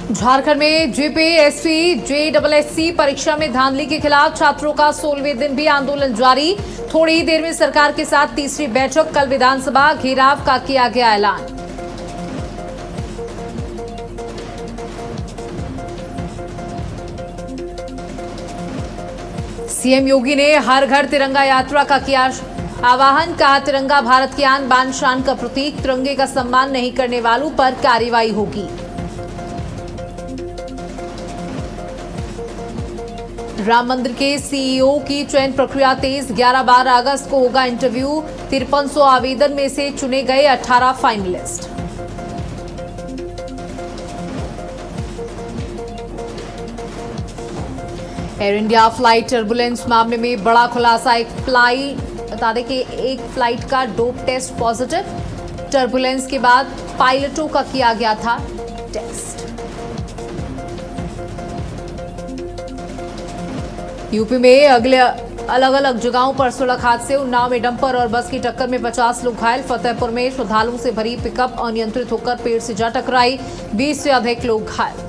झारखंड में JPSC JSSC परीक्षा में धांधली के खिलाफ छात्रों का 16वें दिन भी आंदोलन जारी। थोड़ी ही देर में सरकार के साथ तीसरी बैठक, कल विधानसभा घेराव का किया गया ऐलान। सीएम योगी ने हर घर तिरंगा यात्रा का किया आह्वान, कहा तिरंगा भारत की आन बान शान का प्रतीक, तिरंगे का सम्मान नहीं करने वालों पर कार्रवाई होगी। राम मंदिर के सीईओ की चयन प्रक्रिया तेज, 11-12 अगस्त को होगा इंटरव्यू। 5300 आवेदन में से चुने गए 18 finalist. Air India flight turbulence मामले में बड़ा खुलासा, बता दें कि एक फ्लाइट का डोप टेस्ट पॉजिटिव। टर्बुलेंस के बाद पायलटों का किया गया था टेस्ट। यूपी में अलग अलग जगहों पर सड़क हादसे, उन्नाव में डंपर और बस की टक्कर में 50 लोग घायल। फतेहपुर में श्रद्धालुओं से भरी पिकअप अनियंत्रित होकर पेड़ से जा टकराई, 20 से अधिक लोग घायल।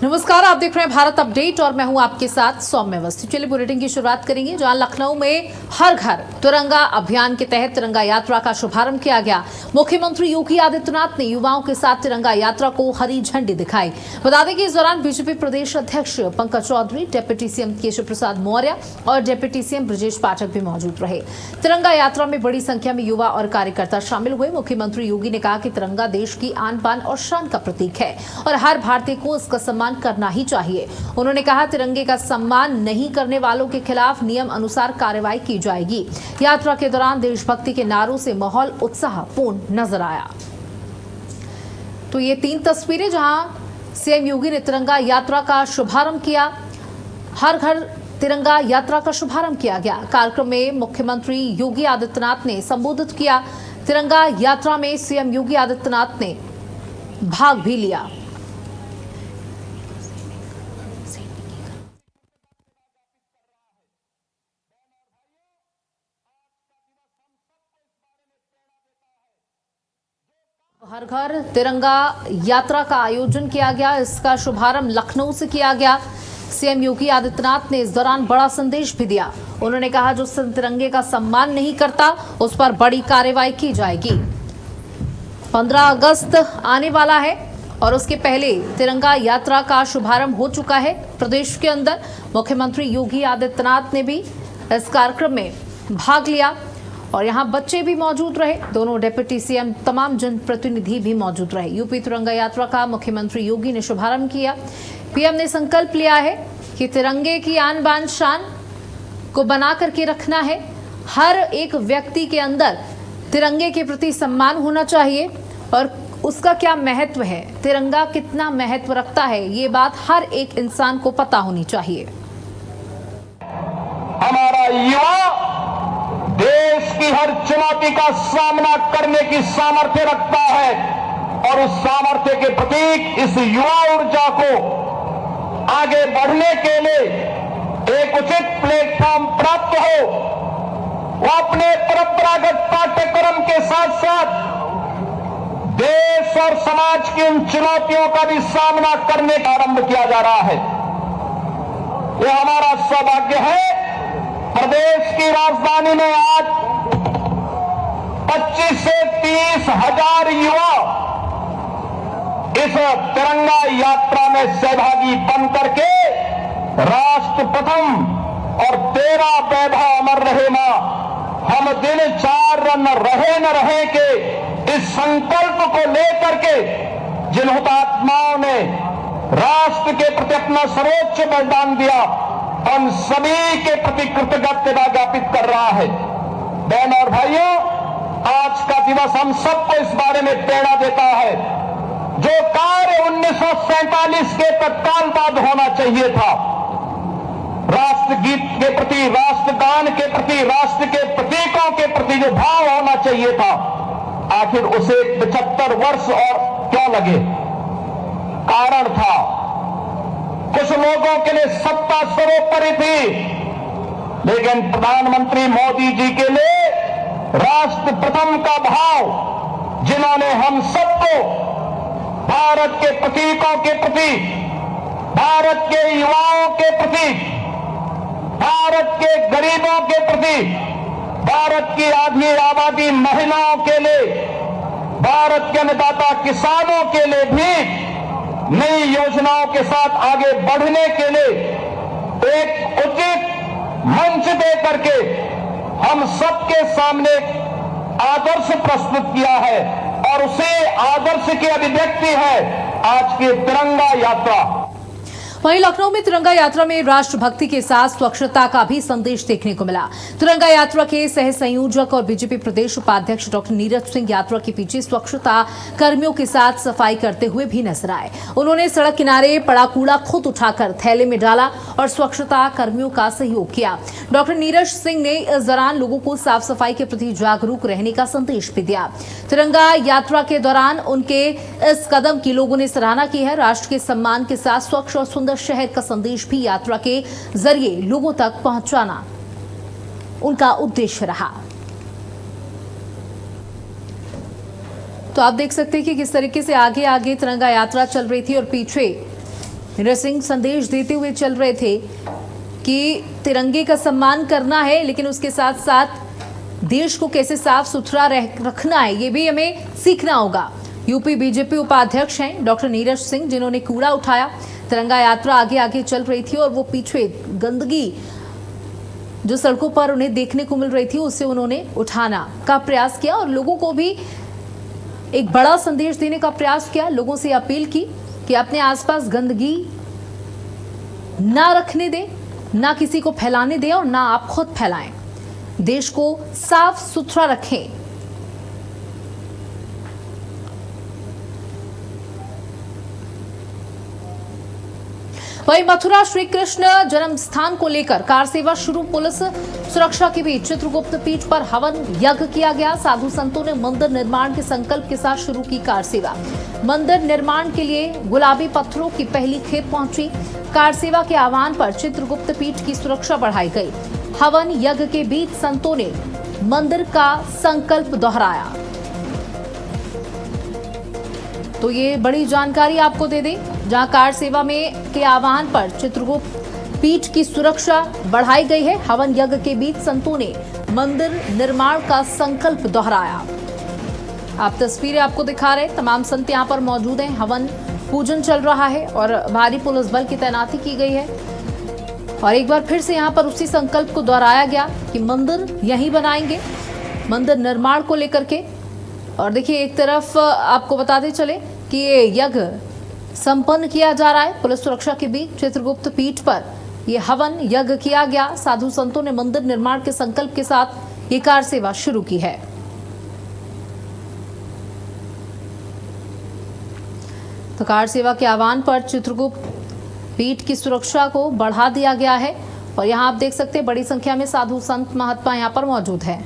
नमस्कार, आप देख रहे हैं भारत अपडेट और मैं हूं आपके साथ सौम्य अवस्थी। चलिए बुलेटिन की शुरुआत करेंगे, जहां लखनऊ में हर घर तिरंगा अभियान के तहत तिरंगा यात्रा का शुभारंभ किया गया। मुख्यमंत्री योगी आदित्यनाथ ने युवाओं के साथ तिरंगा यात्रा को हरी झंडी दिखाई। बता दें कि इस दौरान बीजेपी प्रदेश अध्यक्ष पंकज चौधरी, डिप्टी सीएम केशव प्रसाद मौर्य और डिप्टी सीएम ब्रजेश पाठक भी मौजूद रहे। तिरंगा यात्रा में बड़ी संख्या में युवा और कार्यकर्ता शामिल हुए। मुख्यमंत्री योगी ने कहा कि तिरंगा देश की आन बान और शान का प्रतीक है और हर भारतीय को इसका सम्मान करना ही चाहिए। उन्होंने कहा तिरंगे का सम्मान नहीं करने वालों के खिलाफ नियम अनुसार कार्रवाई की जाएगी। यात्रा के दौरान देशभक्ति के नारों से माहौल उत्साहपूर्ण नजर आया। तो ये 3 तस्वीरें जहां सीएम योगी ने तिरंगा यात्रा का शुभारंभ किया। हर घर तिरंगा यात्रा का शुभारंभ किया गया। कार्यक्रम में मुख्यमंत्री योगी आदित्यनाथ ने संबोधित किया। तिरंगा यात्रा में सीएम योगी आदित्यनाथ ने भाग भी लिया। हर घर तिरंगा यात्रा का आयोजन किया गया। इसका शुभारंभ लखनऊ से किया गया। सीएम योगी आदित्यनाथ ने इस दौरान बड़ा संदेश भी दिया। उन्होंने कहा जो तिरंगे का सम्मान नहीं करता उस पर बड़ी कार्रवाई की जाएगी। 15 अगस्त आने वाला है और उसके पहले तिरंगा यात्रा का शुभारंभ हो चुका है प्रदेश के अंदर। मुख्यमंत्री योगी आदित्यनाथ ने भी इस कार्यक्रम में भाग लिया और यहाँ बच्चे भी मौजूद रहे। दोनों डिप्टी सीएम, तमाम जनप्रतिनिधि भी मौजूद रहे। यूपी तिरंगा यात्रा का मुख्यमंत्री योगी ने शुभारंभ किया। पीएम ने संकल्प लिया है कि तिरंगे की आन बान शान को बना करके रखना है। हर एक व्यक्ति के अंदर तिरंगे के प्रति सम्मान होना चाहिए और उसका क्या महत्व है, तिरंगा कितना महत्व रखता है, ये बात हर एक इंसान को पता होनी चाहिए। हमारा युवा देश की हर चुनौती का सामना करने की सामर्थ्य रखता है और उस सामर्थ्य के प्रतीक इस युवा ऊर्जा को आगे बढ़ने के लिए एक उचित प्लेटफॉर्म प्राप्त हो। वो अपने परंपरागत पाठ्यक्रम के साथ साथ देश और समाज की उन चुनौतियों का भी सामना करने का आरंभ किया जा रहा है। यह हमारा सौभाग्य है। प्रदेश की राजधानी में आज 25 से 30 हजार युवा इस तिरंगा यात्रा में सहभागी बन करके राष्ट्र प्रथम और तेरा वैभव अमर रहे मां, हम दिन 4 न रहे के इस संकल्प को लेकर के जिन हुतात्माओं ने राष्ट्र के प्रति अपना सर्वोच्च बलिदान दिया, हम सभी के प्रति कृतज्ञता ज्ञापित कर रहा है। बहनों और भाइयों, आज का दिवस हम सबको इस बारे में प्रेरणा देता है। जो कार्य 1947 के तत्काल बाद होना चाहिए था, राष्ट्रगीत के प्रति, राष्ट्रगान के प्रति, राष्ट्र के प्रतीकों के प्रति जो भाव होना चाहिए था, आखिर उसे 75 वर्ष और क्यों लगे? कारण था कुछ लोगों के लिए सत्ता सर्वोपरि थी, लेकिन प्रधानमंत्री मोदी जी के लिए राष्ट्र प्रथम का भाव, जिन्होंने हम सबको भारत के प्रतीकों के प्रति, भारत के युवाओं के प्रति, भारत के गरीबों के प्रति, भारत की आधी आबादी महिलाओं के लिए, भारत के अन्नदाता किसानों के लिए भी नई योजनाओं के साथ आगे बढ़ने के लिए एक उचित मंच दे करके हम सबके सामने आदर्श प्रस्तुत किया है, और उसी आदर्श की अभिव्यक्ति है आज की तिरंगा यात्रा। वहीं लखनऊ में तिरंगा यात्रा में राष्ट्रभक्ति के साथ स्वच्छता का भी संदेश देखने को मिला। तिरंगा यात्रा के सह संयोजक और बीजेपी प्रदेश उपाध्यक्ष डॉक्टर नीरज सिंह यात्रा के पीछे स्वच्छता कर्मियों के साथ सफाई करते हुए भी नजर आए। उन्होंने सड़क किनारे पड़ा कूड़ा खुद उठाकर थैले में डाला और स्वच्छता कर्मियों का सहयोग किया। डॉक्टर नीरज सिंह ने इस दौरान लोगों को साफ सफाई के प्रति जागरूक रहने का संदेश भी दिया। तिरंगा यात्रा के दौरान उनके इस कदम की लोगों ने सराहना की है। राष्ट्र के सम्मान के साथ स्वच्छ और सुंदर शहर का संदेश भी यात्रा के जरिए लोगों तक पहुंचाना उनका उद्देश्य रहा। तो आप देख सकते हैं कि किस तरीके से आगे आगे तिरंगा यात्रा चल रही थी और पीछे नीरज सिंह संदेश देते हुए चल रहे थे कि तिरंगे का सम्मान करना है, लेकिन उसके साथ साथ देश को कैसे साफ सुथरा रखना है ये भी हमें सीखना होगा। यूपी बीजेपी उपाध्यक्ष हैं डॉक्टर नीरज सिंह, जिन्होंने कूड़ा उठाया। तिरंगा यात्रा आगे आगे चल रही थी और वो पीछे गंदगी जो सड़कों पर उन्हें देखने को मिल रही थी उसे उन्होंने उठाना का प्रयास किया और लोगों को भी एक बड़ा संदेश देने का प्रयास किया। लोगों से अपील की कि अपने आसपास गंदगी ना रखने दें, ना किसी को फैलाने दें और ना आप खुद फैलाएं। देश को साफ सुथरा रखें। वहीं मथुरा श्री कृष्ण जन्म स्थान को लेकर कार सेवा शुरू। पुलिस सुरक्षा के बीच चित्रगुप्त पीठ पर हवन यज्ञ किया गया। साधु संतों ने मंदिर निर्माण के संकल्प के साथ शुरू की कार सेवा। मंदिर निर्माण के लिए गुलाबी पत्थरों की पहली खेप पहुंची। कार सेवा के आह्वान पर चित्रगुप्त पीठ की सुरक्षा बढ़ाई गई। हवन यज्ञ के बीच संतों ने मंदिर का संकल्प दोहराया। तो ये बड़ी जानकारी आपको दे दें, जहां कार सेवा में के आह्वान पर चित्रगुप्त पीठ की सुरक्षा बढ़ाई गई है। हवन यज्ञ के बीच संतों ने मंदिर निर्माण का संकल्प दोहराया। आप तस्वीरें आपको दिखा रहे, तमाम संत यहां पर मौजूद हैं। हवन पूजन चल रहा है और भारी पुलिस बल की तैनाती की गई है। और एक बार फिर से यहां पर उसी संकल्प को दोहराया गया कि मंदिर यहीं बनाएंगे, मंदिर निर्माण को लेकर के। और देखिए, एक तरफ आपको बताते चले कि ये यज्ञ संपन्न किया जा रहा है। पुलिस सुरक्षा के बीच चित्रगुप्त पीठ पर यह हवन यज्ञ किया गया। साधु संतों ने मंदिर निर्माण के संकल्प के साथ ये कार सेवा शुरू की है। तो कार सेवा के आह्वान पर चित्रगुप्त पीठ की सुरक्षा को बढ़ा दिया गया है और यहां आप देख सकते हैं बड़ी संख्या में साधु संत महात्मा यहां पर मौजूद हैं।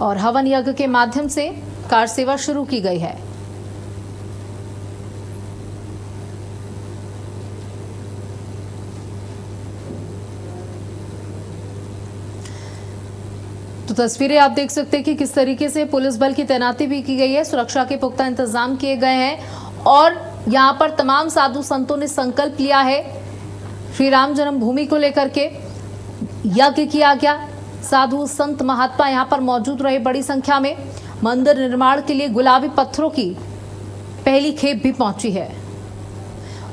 और हवन यज्ञ के माध्यम से कार सेवा शुरू की गई है। तो तस्वीरें आप देख सकते हैं कि किस तरीके से पुलिस बल की तैनाती भी की गई है, सुरक्षा के पुख्ता इंतजाम किए गए हैं और यहां पर तमाम साधु संतों ने संकल्प लिया है। श्री राम जन्मभूमि को लेकर के यज्ञ किया गया। साधु संत महात्मा यहां पर मौजूद रहे बड़ी संख्या में। मंदिर निर्माण के लिए गुलाबी पत्थरों की पहली खेप भी पहुंची है।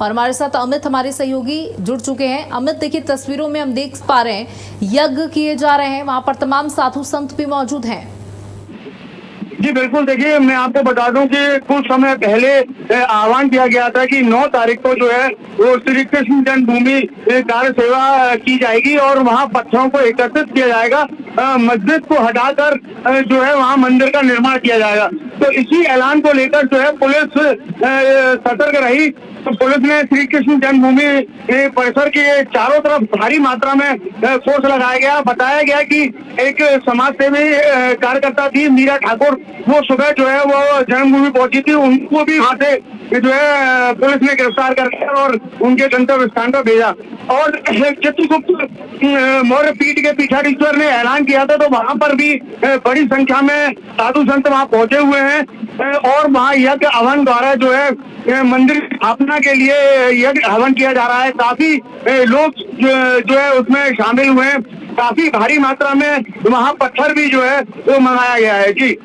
और हमारे साथ अमित, हमारे सहयोगी, जुड़ चुके हैं। अमित, देखिए तस्वीरों में हम देख पा रहे हैं यज्ञ किए जा रहे हैं, वहां पर तमाम साधु संत भी मौजूद हैं। जी बिल्कुल, देखिए मैं आपको बता दूं कि कुछ समय पहले आह्वान किया गया था कि 9 तारीख को जो है वो श्री कृष्ण जन्मभूमि कार सेवा की जाएगी और वहां पत्थरों को एकत्रित किया जाएगा, मस्जिद को हटाकर जो है वहां मंदिर का निर्माण किया जाएगा। तो इसी ऐलान को लेकर जो है पुलिस सतर्क रही तो पुलिस ने श्री कृष्ण जन्मभूमि परिसर के चारों तरफ भारी मात्रा में फोर्स लगाया गया। बताया गया कि एक समाज सेवी कार्यकर्ता थी मीरा ठाकुर, वो सुबह जो है वो जन्मभूमि पहुंची थी, उनको भी वहां से जो है पुलिस ने गिरफ्तार करके और उनके गंतव्य स्थान पर भेजा। और चित्रगुप्त मौर्य पीठ के पीठाधीश्वर ने ऐलान किया था, तो वहां पर भी बड़ी संख्या में साधु संत वहां पहुंचे हुए हैं और वहां यज्ञ हवन द्वारा जो है मंदिर स्थापना के लिए यज्ञ हवन किया जा रहा है। काफी लोग जो है उसमें शामिल हुए हैं। काफी भारी मात्रा में वहां पत्थर भी जो है वो मंगाया गया है। जी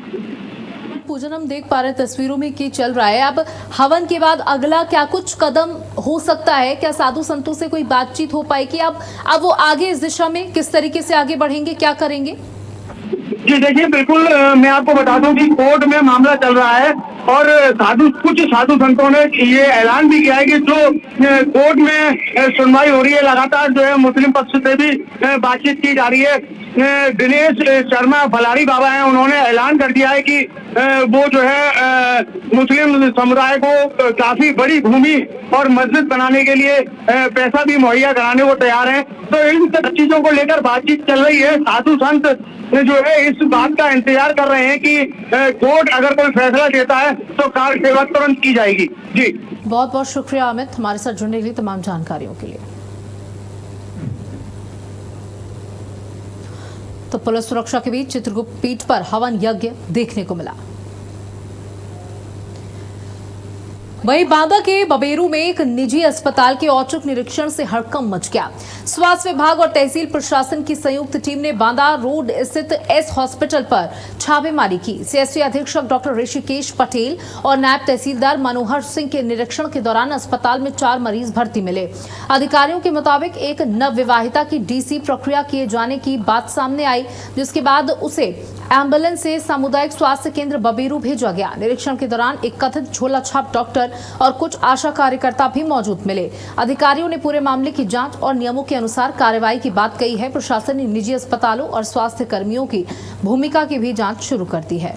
पूजन हम देख पा रहे हैं तस्वीरों में कि चल रहा है। अब हवन के बाद अगला क्या कुछ कदम हो सकता है? क्या साधु संतों से कोई बातचीत हो पाएगी? अब वो आगे इस दिशा में किस तरीके से आगे बढ़ेंगे, क्या करेंगे? जी देखिए, बिल्कुल मैं आपको बता दूं कि कोर्ट में मामला चल रहा है और कुछ साधु संतों ने ये ऐलान भी किया है कि जो कोर्ट में सुनवाई हो रही है, लगातार जो है मुस्लिम पक्ष से भी बातचीत की जा रही है। दिनेश शर्मा फलारी बाबा हैं, उन्होंने ऐलान कर दिया है कि वो जो है मुस्लिम समुदाय को काफी बड़ी भूमि और मस्जिद बनाने के लिए पैसा भी मुहैया कराने को तैयार हैं। तो इन सब चीजों को लेकर बातचीत चल रही है। साधु संत जो है इस बात का इंतजार कर रहे हैं कि कोर्ट अगर कोई फैसला देता है तो कार सेवा तुरंत की जाएगी। जी बहुत बहुत शुक्रिया अमित, हमारे साथ जुड़ने के लिए, तमाम जानकारियों के लिए। तो पुलिस सुरक्षा के बीच चित्रगुप्त पीठ पर हवन यज्ञ देखने को मिला। वहीं बांदा के बबेरू में एक निजी अस्पताल के औचक निरीक्षण से हड़कंप मच गया। स्वास्थ्य विभाग और तहसील प्रशासन की संयुक्त टीम ने बांदा रोड स्थित एस हॉस्पिटल पर छापेमारी की। सीएससी अधीक्षक डॉक्टर ऋषिकेश पटेल और नायब तहसीलदार मनोहर सिंह के निरीक्षण के दौरान अस्पताल में 4 मरीज भर्ती मिले। अधिकारियों के मुताबिक एक नवविवाहिता की डीसी प्रक्रिया किए जाने की बात सामने आई, जिसके बाद उसे एम्बुलेंस से सामुदायिक स्वास्थ्य केंद्र बबेरू भेजा गया। निरीक्षण के दौरान एक कथित झोला छाप डॉक्टर और कुछ आशा कार्यकर्ता भी मौजूद मिले। अधिकारियों ने पूरे मामले की जांच और नियमों के अनुसार कार्रवाई की बात कही है। प्रशासन ने निजी अस्पतालों और स्वास्थ्य कर्मियों की भूमिका की भी जांच शुरू कर दी है।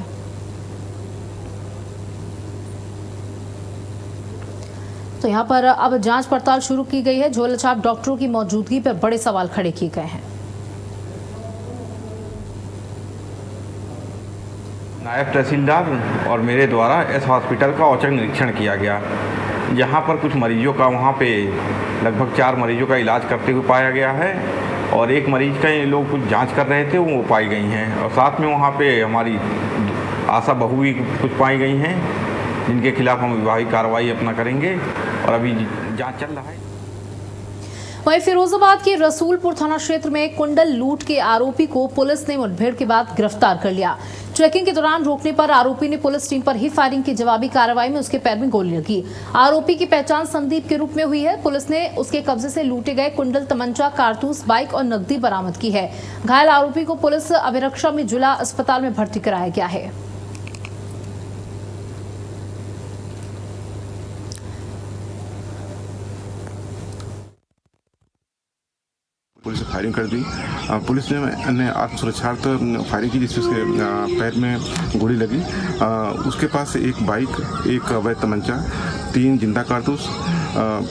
तो यहां पर अब जांच पड़ताल शुरू की गई है। झोला छाप डॉक्टरों की मौजूदगी पर बड़े सवाल खड़े किए गए हैं। नायब तहसीलदार और मेरे द्वारा इस हॉस्पिटल का औचक निरीक्षण किया गया। यहाँ पर कुछ मरीजों का वहाँ पे लगभग 4 मरीजों का इलाज करते हुए पाया गया है और एक मरीज का ये लोग कुछ जांच कर रहे थे, वो पाई गई हैं। और साथ में वहाँ पे हमारी आशा बहू भी कुछ पाई गई हैं, जिनके खिलाफ हम विभागीय कार्रवाई अपना करेंगे और अभी जाँच चल रहा है। वहीं फिरोजाबाद के रसूलपुर थाना क्षेत्र में कुंडल लूट के आरोपी को पुलिस ने मुठभेड़ के बाद गिरफ्तार कर लिया। चेकिंग के दौरान रोकने पर आरोपी ने पुलिस टीम पर ही फायरिंग की। जवाबी कार्रवाई में उसके पैर में गोली लगी। आरोपी की पहचान संदीप के रूप में हुई है। पुलिस ने उसके कब्जे से लूटे गए कुंडल, तमंचा, कारतूस, बाइक और नकदी बरामद की है। घायल आरोपी को पुलिस अभिरक्षा में जिला अस्पताल में भर्ती कराया गया है। पुलिस ने फायरिंग कर दी। पुलिस ने आत्मसुरक्षार्थ फायरिंग की, जिससे उसके पैर में गोली लगी। उसके पास एक बाइक, एक अवैध तमंचा, 3 जिंदा कारतूस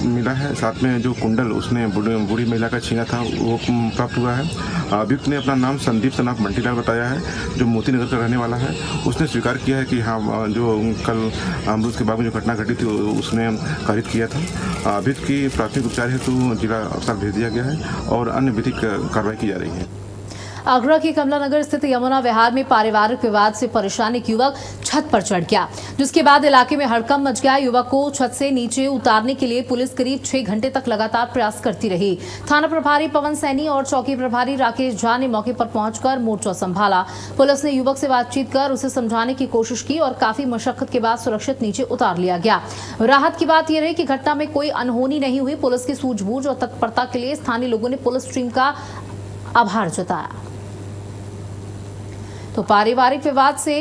मिला है। साथ में जो कुंडल उसने बूढ़ी महिला का छीना था वो प्राप्त हुआ है। अभियुक्त ने अपना नाम संदीप सनाफ मंटीलाल बताया है, जो मोती नगर का रहने वाला है। उसने स्वीकार किया है कि हाँ, जो कल अमरूद के बाग में जो घटना घटी थी उसने कारित किया था। अभियुक्त की प्राथमिक उपचार हेतु जिला अस्पताल भेज दिया गया है और अन्य विधिक कार्रवाई की जा रही है। आगरा के कमला नगर स्थित यमुना विहार में पारिवारिक विवाद से परेशान एक युवक छत पर चढ़ गया, जिसके बाद इलाके में हड़कंप मच गया। युवक को छत से नीचे उतारने के लिए पुलिस करीब 6 घंटे तक लगातार प्रयास करती रही। थाना प्रभारी पवन सैनी और चौकी प्रभारी राकेश झा ने मौके पर पहुंचकर मोर्चा संभाला। पुलिस ने युवक से बातचीत कर उसे समझाने की कोशिश की और काफी मशक्कत के बाद सुरक्षित नीचे उतार लिया गया। राहत की बात यह रही कि घटना में कोई अनहोनी नहीं हुई। पुलिस की सूझबूझ और तत्परता के लिए स्थानीय लोगों ने पुलिस टीम का आभार जताया। तो पारिवारिक विवाद से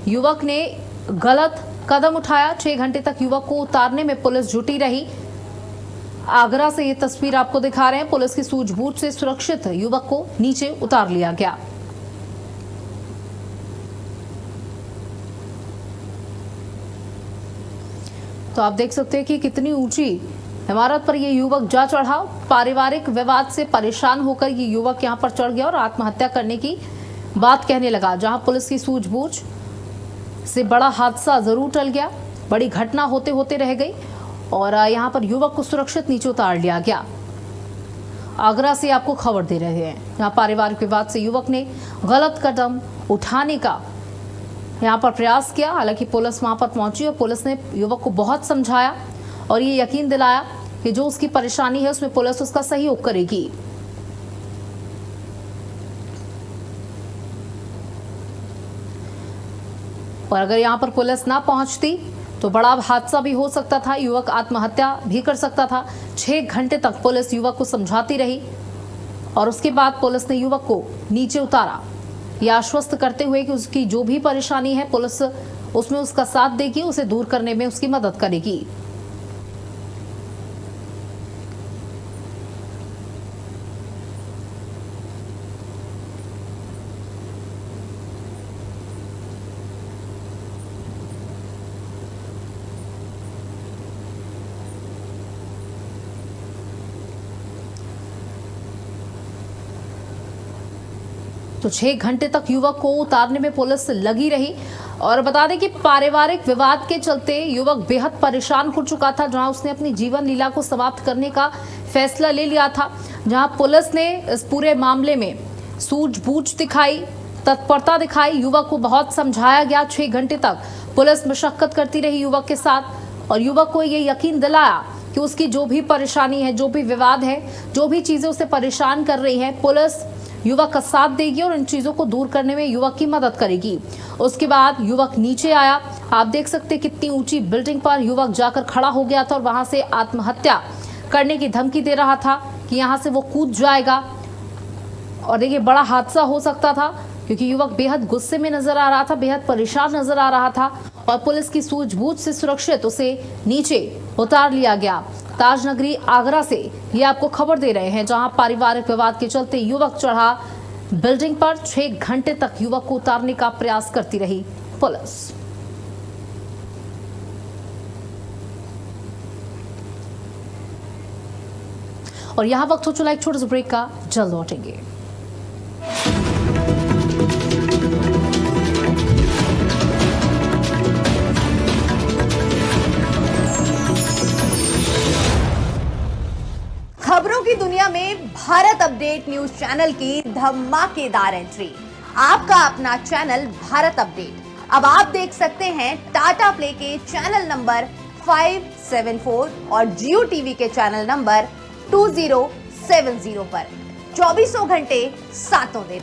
युवक ने गलत कदम उठाया। 6 घंटे तक युवक को उतारने में पुलिस जुटी रही। आगरा से ये तस्वीर आपको दिखा रहे हैं। पुलिस की सूझबूझ से सुरक्षित युवक को नीचे उतार लिया गया। तो तो आप देख सकते हैं कि कितनी ऊंची इमारत पर ये युवक जा चढ़ा। पारिवारिक विवाद से परेशान होकर ये युवक यहां पर चढ़ गया और आत्महत्या करने की बात कहने लगा। जहां पुलिस की सूझबूझ से बड़ा हादसा जरूर टल गया, बड़ी घटना होते होते रह गई और यहां पर युवक को सुरक्षित नीचे उतार लिया गया। आगरा से आपको खबर दे रहे हैं, यहाँ पारिवारिक विवाद से युवक ने गलत कदम उठाने का यहाँ पर प्रयास किया। हालांकि पुलिस वहां पर पहुंची और पुलिस ने युवक को बहुत समझाया और ये यकीन दिलाया कि जो उसकी परेशानी है उसमें पुलिस उसका सहयोग करेगी। और अगर यहाँ पर पुलिस ना पहुंचती तो बड़ा हादसा भी हो सकता था, युवक आत्महत्या भी कर सकता था। 6 घंटे तक पुलिस युवक को समझाती रही और उसके बाद पुलिस ने युवक को नीचे उतारा, यह आश्वस्त करते हुए कि उसकी जो भी परेशानी है पुलिस उसमें उसका साथ देगी, उसे दूर करने में उसकी मदद करेगी। तो 6 घंटे तक युवक को उतारने में पुलिस लगी रही। और बता दें कि पारिवारिक विवाद के चलते युवक बेहद परेशान हो चुका था, जहां उसने अपनी जीवन लीला को समाप्त करने का फैसला ले लिया था। जहां पुलिस ने इस पूरे मामले में सूझबूझ दिखाई, तत्परता दिखाई, युवक को बहुत समझाया गया। 6 घंटे तक पुलिस मशक्कत करती रही युवक के साथ और युवक को ये यकीन दिलाया कि उसकी जो भी परेशानी है, जो भी विवाद है, जो भी चीजें उसे परेशान कर रही हैं, पुलिस युवक का साथ देगी और इन चीजों को दूर करने में युवक की मदद करेगी। उसके बाद युवक नीचे आया। आप देख सकते हैं कितनी ऊंची बिल्डिंग पर युवक जाकर खड़ा हो गया था और वहां से आत्महत्या करने की धमकी दे रहा था कि यहां से वो कूद जाएगा। और देखिए बड़ा हादसा हो सकता था क्योंकि युवक बेहद गुस्से में नजर आ रहा था, बेहद परेशान नजर आ रहा था और पुलिस की सूझबूझ से सुरक्षित उसे नीचे उतार लिया गया। ताजनगरी आगरा से ये आपको खबर दे रहे हैं, जहां पारिवारिक विवाद के चलते युवक चढ़ा बिल्डिंग पर। 6 घंटे तक युवक को उतारने का प्रयास करती रही पुलिस। और यहां वक्त हो चला एक छोटे से ब्रेक का, जल्द लौटेंगे। खबरों की दुनिया में भारत अपडेट न्यूज चैनल की धमाकेदार एंट्री। आपका अपना चैनल भारत अपडेट अब आप देख सकते हैं टाटा प्ले के चैनल नंबर 574 और जियो टीवी के चैनल नंबर 2070 पर 24 घंटे सातों दिन।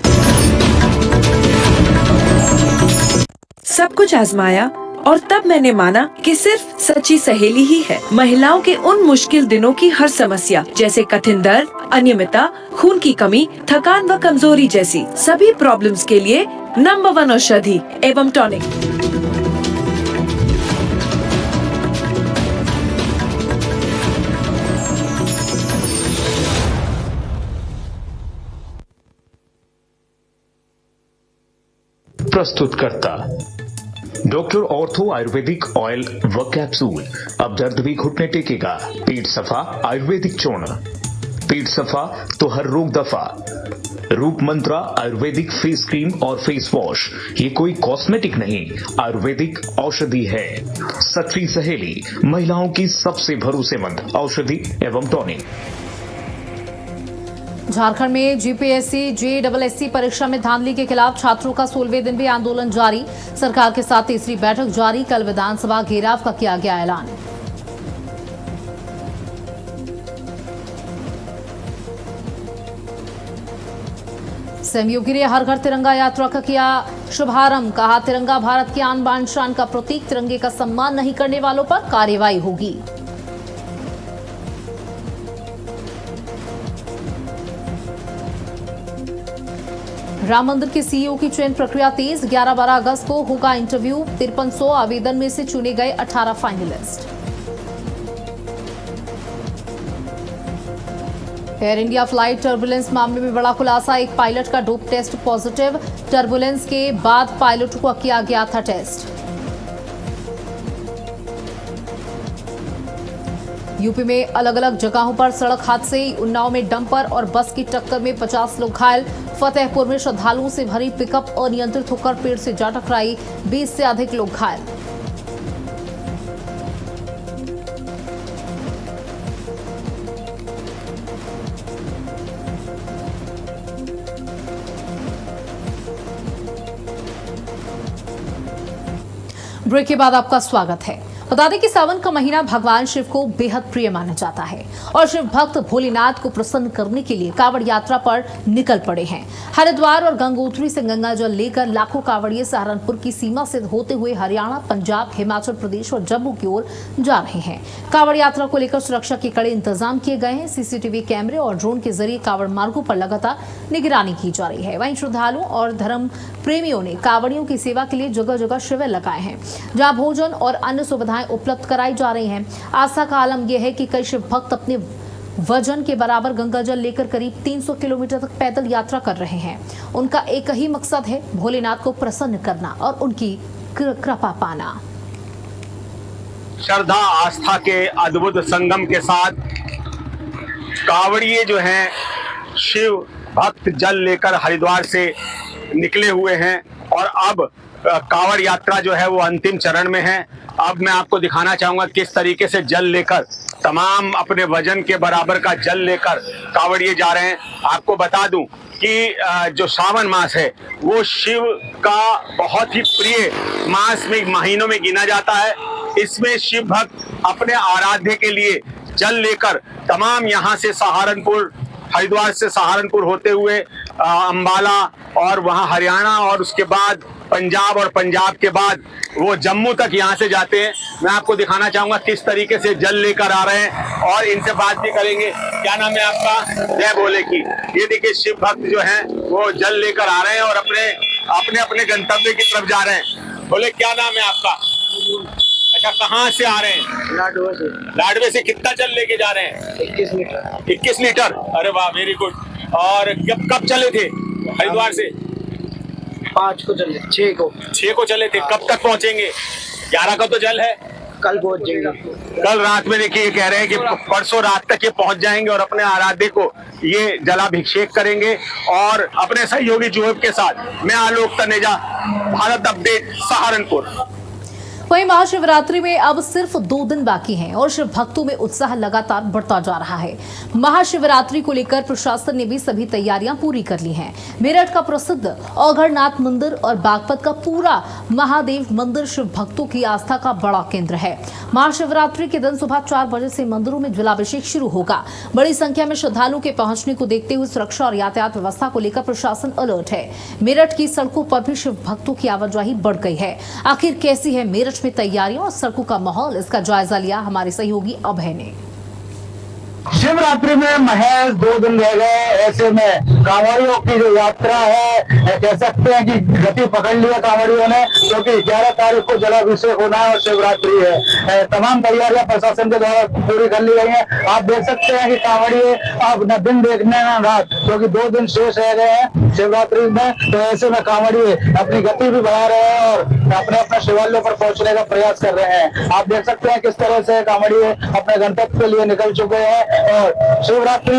सब कुछ आजमाया और तब मैंने माना कि सिर्फ सच्ची सहेली ही है। महिलाओं के उन मुश्किल दिनों की हर समस्या, जैसे कठिन दर्द, अनियमितता, खून की कमी, थकान व कमजोरी जैसी सभी प्रॉब्लम्स के लिए नंबर 1 औषधि एवं टॉनिक। प्रस्तुतकर्ता डॉक्टर ऑर्थो आयुर्वेदिक ऑयल व कैप्सूल। अब दर्द भी घुटने टेकेगा। पेट सफा आयुर्वेदिक चूर्ण, पेट सफा तो हर रोग दफा। रूप मंत्रा आयुर्वेदिक फेस क्रीम और फेस वॉश, ये कोई कॉस्मेटिक नहीं, आयुर्वेदिक औषधि है। सच्ची सहेली, महिलाओं की सबसे भरोसेमंद औषधि एवं टॉनिक। झारखंड में जीपीएससी जेएसएससी परीक्षा में धांधली के खिलाफ छात्रों का 16वें दिन भी आंदोलन जारी। सरकार के साथ तीसरी बैठक जारी। कल विधानसभा घेराव का किया गया ऐलान। सीएम योगी ने हर घर तिरंगा यात्रा का किया शुभारंभ। कहा तिरंगा भारत की आन बान शान का प्रतीक, तिरंगे का सम्मान नहीं करने वालों पर कार्रवाई होगी। राम मंदिर के सीईओ की चयन प्रक्रिया तेज। 11-12 अगस्त को होगा इंटरव्यू। 5300 आवेदन में से चुने गए 18 finalist. Air India flight turbulence मामले में बड़ा खुलासा। एक पायलट का डोप टेस्ट पॉजिटिव। टर्बुलेंस के बाद पायलट को किया गया था टेस्ट। यूपी में अलग अलग जगहों पर सड़क हादसे, उन्नाव में डंपर और बस की टक्कर में 50 लोग घायल। फतेहपुर में श्रद्धालुओं से भरी पिकअप अनियंत्रित होकर पेड़ से जा टकराई, 20 से अधिक लोग घायल। ब्रेक के बाद आपका स्वागत है। बता दें कि सावन का महीना भगवान शिव को बेहद प्रिय माना जाता है और शिव भक्त भोलेनाथ को प्रसन्न करने के लिए कांवड़ यात्रा पर निकल पड़े हैं। हरिद्वार और गंगोत्री से गंगा जल लेकर लाखों कांवड़िए सहारनपुर की सीमा से होते हुए हरियाणा, पंजाब, हिमाचल प्रदेश और जम्मू की ओर जा रहे हैं। कांवड़ यात्रा को लेकर सुरक्षा के कड़े इंतजाम किए गए हैं। सीसीटीवी कैमरे और ड्रोन के जरिए कांवड़ मार्गों पर लगातार निगरानी की जा रही है। वहीं श्रद्धालुओं और धर्म प्रेमियों ने कांवड़ियों की सेवा के लिए जगह जगह शिविर लगाए हैं, जहां भोजन और अन्य सुविधाएं उपलब्ध कराई जा रही हैं। आस्था का आलम यह है कि कई शिव भक्त अपने वजन के बराबर गंगा जल लेकर करीब 300 किलोमीटर तक पैदल यात्रा कर रहे हैं। उनका एक ही मकसद है, भोलेनाथ को प्रसन्न करना और उनकी कृपा पाना। श्रद्धा आस्था के अद्भुत संगम के साथ कांवड़िए जो हैं शिव भक्त जल लेकर हरिद्वार से निकले हुए हैं और अब कांवड़ यात्रा जो है वो अंतिम चरण में है। अब मैं आपको दिखाना चाहूंगा किस तरीके से जल लेकर, तमाम अपने वजन के बराबर का जल लेकर कांवड़िए जा रहे हैं। आपको बता दूं कि जो सावन मास है वो शिव का बहुत ही प्रिय मास में महीनों में गिना जाता है। इसमें शिव भक्त अपने आराध्य के लिए जल लेकर तमाम यहाँ से सहारनपुर, हरिद्वार से सहारनपुर होते हुए अंबाला और वहाँ हरियाणा और उसके बाद पंजाब और पंजाब के बाद वो जम्मू तक यहाँ से जाते हैं। मैं आपको दिखाना चाहूंगा किस तरीके से जल लेकर आ रहे हैं और इनसे बात भी करेंगे। क्या नाम है आपका? जय भोले की। ये देखिए शिव भक्त जो हैं वो जल लेकर आ रहे हैं और अपने अपने गंतव्य की तरफ जा रहे हैं। बोले क्या नाम है आपका? अच्छा, कहाँ से आ रहे हैं? लाडवे से। लाडवे से कितना जल लेके जा रहे हैं? 21 लीटर। 21 लीटर। अरे वाह, वेरी गुड। और कब चले थे हरिद्वार से? 5 को चले, 6 को चले थे। कब तक पहुंचेंगे? 11 का तो जल है, कल पहुंच जाएंगे। कल रात में देखिए ये कह रहे हैं कि परसों रात तक ये पहुंच जाएंगे और अपने आराध्य को ये जलाभिषेक करेंगे। और अपने सहयोगी जुएब के साथ मैं आलोक तनेजा, भारत अपडेट, सहारनपुर। वहीं महाशिवरात्रि में अब सिर्फ 2 दिन बाकी हैं और शिव भक्तों में उत्साह लगातार बढ़ता जा रहा है। महाशिवरात्रि को लेकर प्रशासन ने भी सभी तैयारियां पूरी कर ली हैं। मेरठ का प्रसिद्ध औघड़नाथ मंदिर और बागपत का पूरा महादेव मंदिर शिव भक्तों की आस्था का बड़ा केंद्र है। महाशिवरात्रि के दिन सुबह 4 बजे से मंदिरों में जलाभिषेक शुरू होगा। बड़ी संख्या में श्रद्धालुओं के पहुंचने को देखते हुए सुरक्षा और यातायात व्यवस्था को लेकर प्रशासन अलर्ट है। मेरठ की सड़कों पर भी शिव भक्तों की आवाजाही बढ़ गई है। आखिर कैसी है मेरठ में तैयारियों और सड़कों का माहौल, इसका जायजा लिया हमारे सहयोगी अभय ने। शिवरात्रि में महज 2 दिन रह गए। ऐसे में कांवड़ियों की जो यात्रा है, कह सकते हैं कि गति पकड़ लिया कांवड़ियों ने, क्योंकि 11 तारीख को जलाभिषेक होना है और शिवरात्रि है। तमाम तैयारियां प्रशासन के द्वारा पूरी कर ली गई हैं। आप देख सकते हैं कि कांवड़िए अब न दिन देखने न रात, क्योंकि 2 दिन शेष रह गए हैं शिवरात्रि में। तो ऐसे में कांवड़िए अपनी गति भी बढ़ा रहे हैं और अपने अपने शिवालयों पर पहुंचने का प्रयास कर रहे हैं। आप देख सकते हैं किस तरह से कांवड़िए अपने गंतव्य के लिए निकल चुके हैं। और शिवरात्रि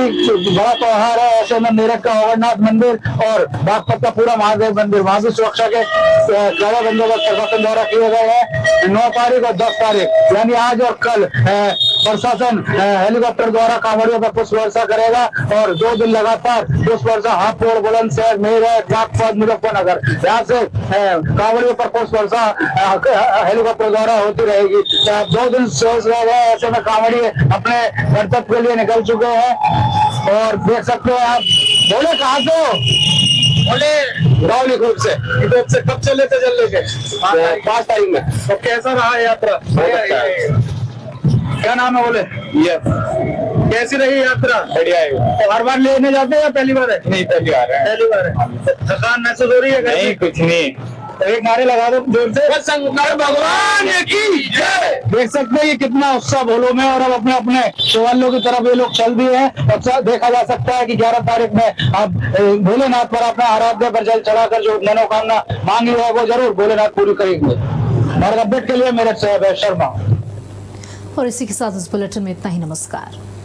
बड़ा त्योहार है। ऐसे में मेरठ का औघड़नाथ मंदिर और बागपत का पूरा महादेव मंदिर, वहां की सुरक्षा के कड़े बंदोबस्त प्रशासन द्वारा किए गए हैं। 9 तारीख और 10 तारीख यानी आज और कल प्रशासन हेलीकॉप्टर द्वारा कांवड़ियों पर पुष्प वर्षा करेगा और 2 दिन लगातार पुष्प वर्षा हापुड़, बुलंदशहर, मेरठ, बागपत, मुजफ्फरनगर, यहाँ से कांवड़ियों पर पुष्प वर्षा हेलीकॉप्टर द्वारा होती रहेगी। 2 दिन शेष रह गए। ऐसे में कांवड़िए अपने गंतव्य के लिए निकल चुके हैं और देख सकते हैं आप। बोले कहाँ से हो? बोले रावली ग्रुप से। कब चले थे जल लेके? 5 तारीख में। तो कैसा रहा यात्रा? क्या नाम है? बोले ये। कैसी रही यात्रा? बढ़िया है। तो हर बार लेने जाते हैं या पहली बार है? नहीं, पहली बार है। पहली बार है। थकान महसूस हो रही है? नहीं, कुछ नहीं। एक नारे लगा दो जोर से, शंकर भगवान की जय। देख सकते हैं ये कितना उत्साह भोलों में। और अब अपने अपने शिवालयों की तरफ ये लोग चल दिए हैं। और देखा जा सकता है कि 11 तारीख में अब भोलेनाथ पर अपना आराध्य पर जल चढ़ाकर जो मनोकामना मांगी है वो जरूर भोलेनाथ पूरी करेंगे। भारत अपडेट के लिए मेरठ से अभय शर्मा। और इसी के साथ इस बुलेटिन में इतना ही। नमस्कार।